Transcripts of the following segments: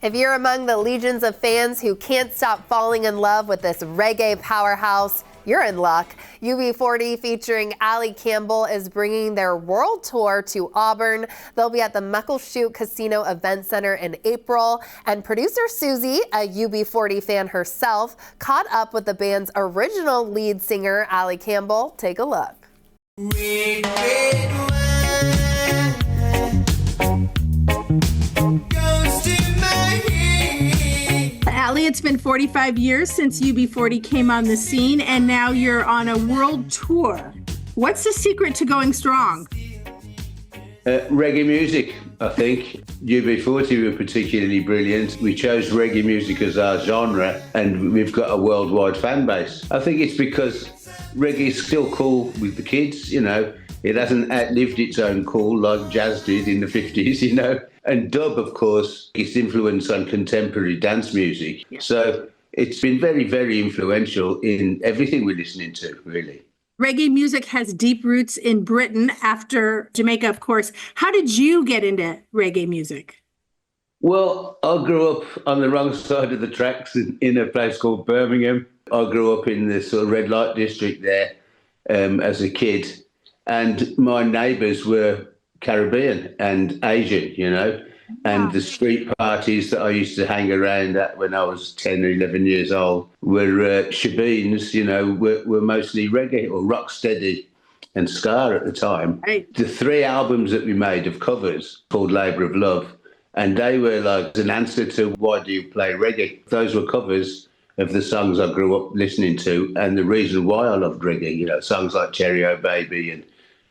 If you're among the legions of fans who can't stop falling in love with this reggae powerhouse, you're in luck. UB40 featuring Ali Campbell is bringing their world tour to Auburn. They'll be at the Muckleshoot Casino Event Center in April. And producer Susie, a UB40 fan herself, caught up with the band's original lead singer, Ali Campbell. Take a look. Ali, it's been 45 years since UB40 came on the scene, and now you're on a world tour. What's the secret to going strong? Reggae music, I think. UB40 were particularly brilliant. We chose reggae music as our genre, and we've got a worldwide fan base. I think it's because reggae is still cool with the kids, you know. It hasn't outlived its own cool like jazz did in the 50s, you know. And dub, of course, its influence on contemporary dance music. So it's been very, very influential in everything we're listening to, really. Reggae music has deep roots in Britain after Jamaica, of course. How did you get into reggae music? Well, I grew up on the wrong side of the tracks in a place called Birmingham. I grew up in the sort of red light district there as a kid. And my neighbours were Caribbean and Asian, you know, and the street parties that I used to hang around at when I was 10 or 11 years old were shebeens, you know, were mostly reggae or rocksteady and ska at the time. Right. The 3 albums that we made of covers called Labour of Love, and they were like an answer to why do you play reggae? Those were covers of the songs I grew up listening to and the reason why I loved reggae, you know, songs like Cherry O Baby and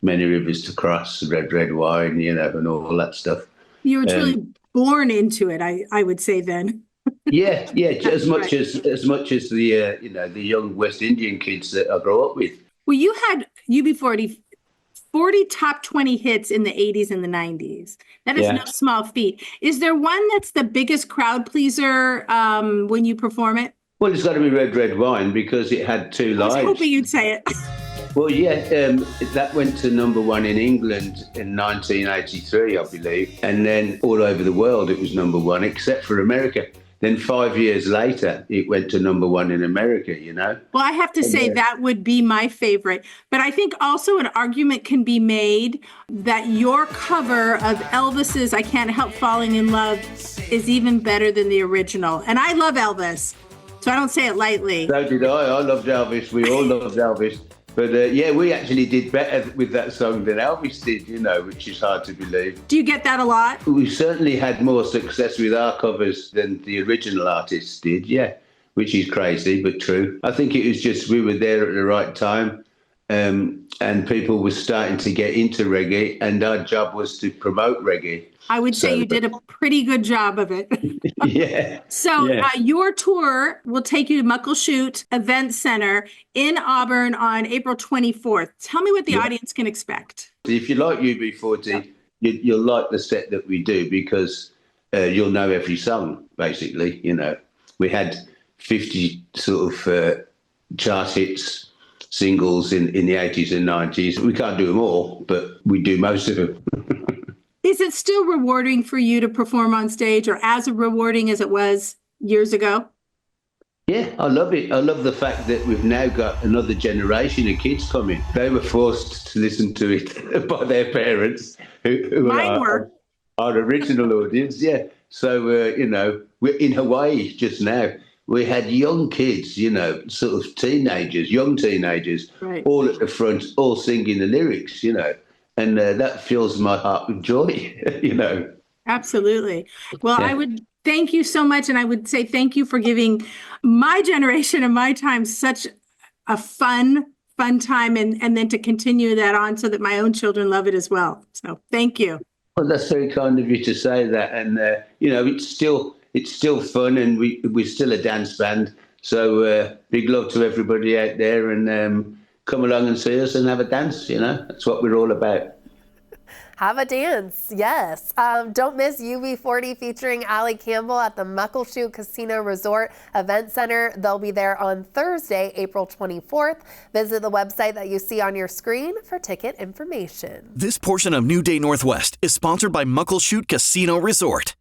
Many Rivers to Cross, Red, Red Wine, you know, and all that stuff. You were truly born into it, I would say then. yeah, as much as the you know, the young West Indian kids that I grew up with. Well, you had UB40 40 top 20 hits in the 80s and the 90s. That is no small feat. Is there one that's the biggest crowd pleaser when you perform it? Well, it's got to be Red, Red Wine because it had 2 lives. I was hoping you'd say it. Well, yeah, that went to #1 in England in 1983, I believe. And then all over the world it was #1, except for America. Then 5 years later, it went to #1 in America, you know? Well, I have to say that would be my favorite. But I think also an argument can be made that your cover of Elvis's I Can't Help Falling in Love is even better than the original. And I love Elvis, so I don't say it lightly. So did I. I loved Elvis. We all loved Elvis. But yeah, we actually did better with that song than Elvis did, you know, which is hard to believe. Do you get that a lot? We certainly had more success with our covers than the original artists did, yeah, which is crazy, but true. I think it was just we were there at the right time and people were starting to get into reggae and our job was to promote reggae. I would say you did a pretty good job of it. Yeah. So your tour will take you to Muckleshoot Event Center in Auburn on April 24th. Tell me what the audience can expect. If you like UB40, you'll like the set that we do because you'll know every song, basically. You know, we had 50 sort of chart hits, singles in the 80s and 90s. We can't do them all, but we do most of them. Is it still rewarding for you to perform on stage or as rewarding as it was years ago? Yeah, I love it. I love the fact that we've now got another generation of kids coming. They were forced to listen to it by their parents, who are our original audience. Yeah. So, you know, we're in Hawaii just now. We had young kids, you know, sort of teenagers, young teenagers, all at the front, all singing the lyrics, you know. And that fills my heart with joy, you know. Absolutely. Well, I would thank you so much. And I would say thank you for giving my generation and my time such a fun time. And then to continue that on so that my own children love it as well. So thank you. Well, that's very kind of you to say that. And, you know, it's still fun and we're still a dance band. So big love to everybody out there and come along and see us and have a dance, you know. That's what we're all about. Have a dance, yes. Don't miss UB40 featuring Ali Campbell at the Muckleshoot Casino Resort Event Center. They'll be there on Thursday, April 24th. Visit the website that you see on your screen for ticket information. This portion of New Day Northwest is sponsored by Muckleshoot Casino Resort.